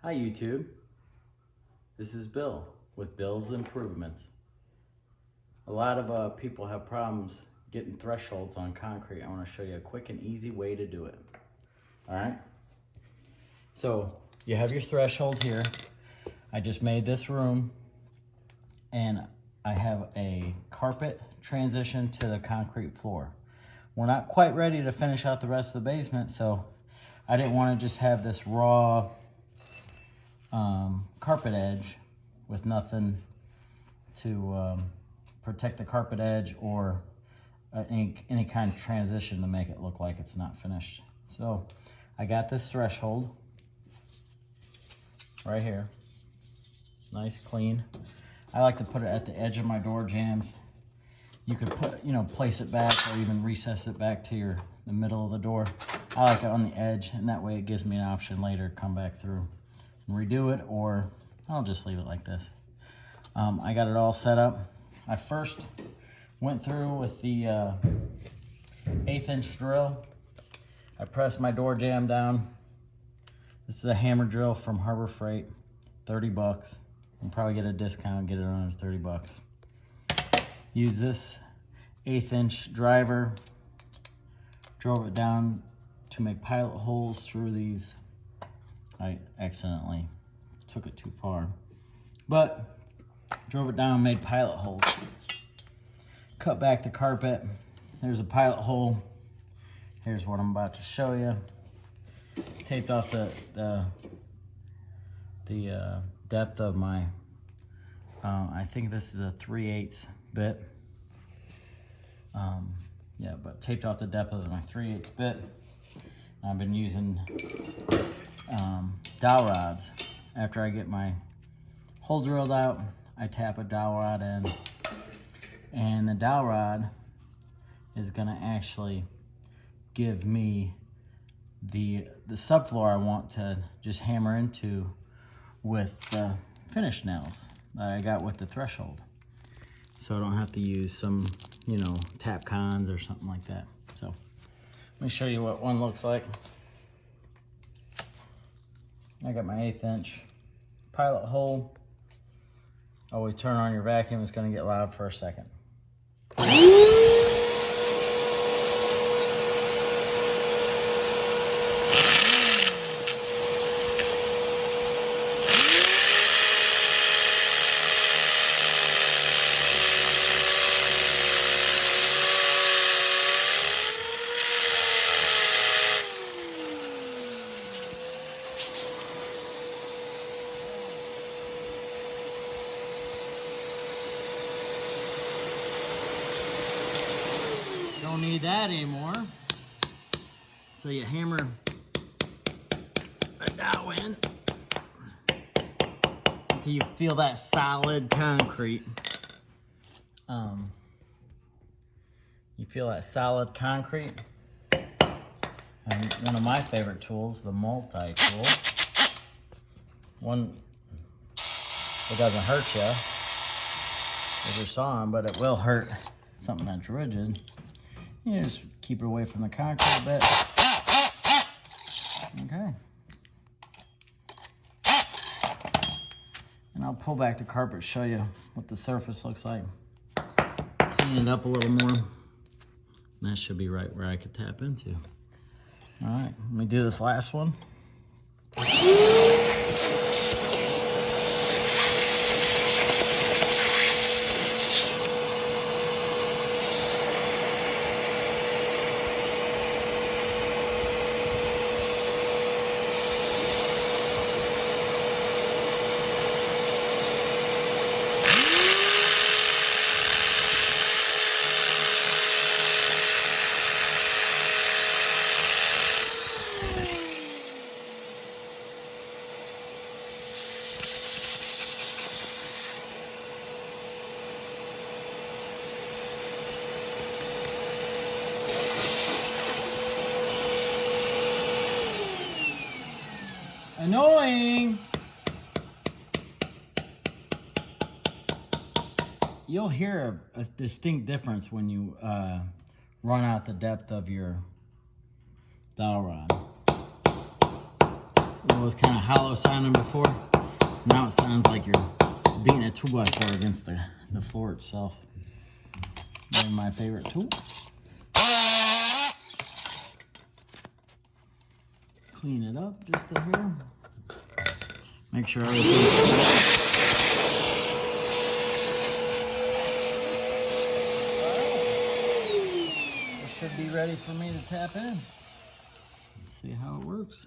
Hi YouTube, this is Bill with Bill's Improvements. A lot of people have problems getting thresholds on concrete. I want to show you a quick and easy way to do it. Alright, so you have your threshold here. I just made this room and I have a carpet transition to the concrete floor. We're not quite ready to finish out the rest of the basement, so I didn't want to just have this raw carpet edge with nothing to protect the carpet edge or any kind of transition to make it look like it's not finished. So I got this threshold right here, nice clean. I like to put it at the edge of my door jambs. You could place it back or even recess it back to the middle of the door. I like it on the edge, and that way it gives me an option later to come back through and redo it, or I'll just leave it like this. I got it all set up. I first went through with the 1/8 inch drill. I pressed my door jamb down. This is a hammer drill from Harbor Freight, 30 bucks. You can probably get a discount, get it under 30 bucks. Use this 1/8 inch driver. Drove it down to make pilot holes through these. I accidentally took it too far, but drove it down, made pilot holes. Cut back the carpet. There's a pilot hole. Here's what I'm about to show you. Taped off the depth of my, I think this is a 3/8 bit. Yeah, but taped off the depth of my 3/8 bit. I've been using dowel rods. After I get my hole drilled out, I tap a dowel rod in, and the dowel rod is gonna actually give me the subfloor I want to just hammer into with the finish nails that I got with the threshold. So I don't have to use some, tap cons or something like that. So let me show you what one looks like. I got my 1/8 inch pilot hole. Always turn on your vacuum, it's gonna get loud for a second. Don't need that anymore. So you hammer a dowel in until you feel that solid concrete. You feel that solid concrete. And one of my favorite tools, the multi-tool. One, it doesn't hurt you if you're sawing, but it will hurt something that's rigid. You just keep it away from the concrete a bit. Okay. And I'll pull back the carpet, show you what the surface looks like. Clean it up a little more. And that should be right where I could tap into. All right, let me do this last one. Annoying. You'll hear a distinct difference when you run out the depth of your dowel rod. It was kind of hollow sounding before. Now it sounds like you're beating a 2x4 against the floor itself. One of my favorite tools. Clean it up just a hair. Make sure everything's should be ready for me to tap in. Let's see how it works.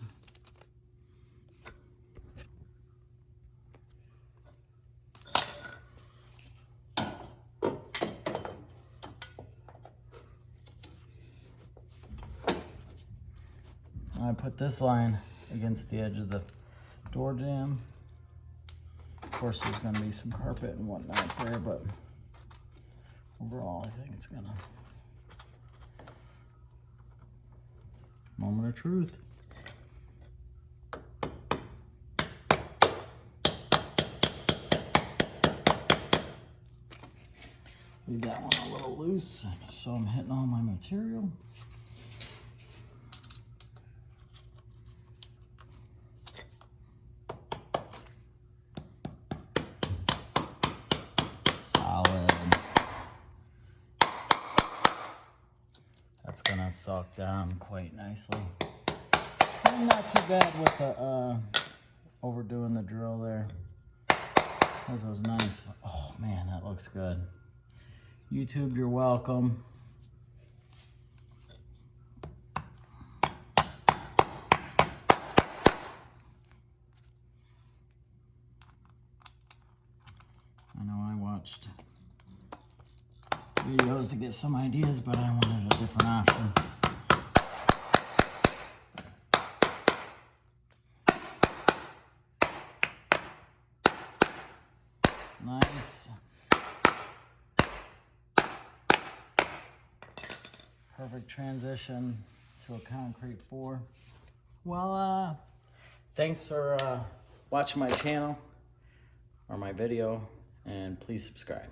I put this line against the edge of the door jamb. Of course, there's going to be some carpet and whatnot there, but overall, I think it's gonna. Moment of truth. Leave that one a little loose so I'm hitting all my material. Solid. That's gonna suck down quite nicely. And not too bad with the overdoing the drill there. This was nice. Oh man, that looks good. YouTube, you're welcome. I know I watched videos to get some ideas, but I wanted a different option. Nice. Perfect transition to a concrete 4. Well, thanks for watching my channel or my video, and please subscribe.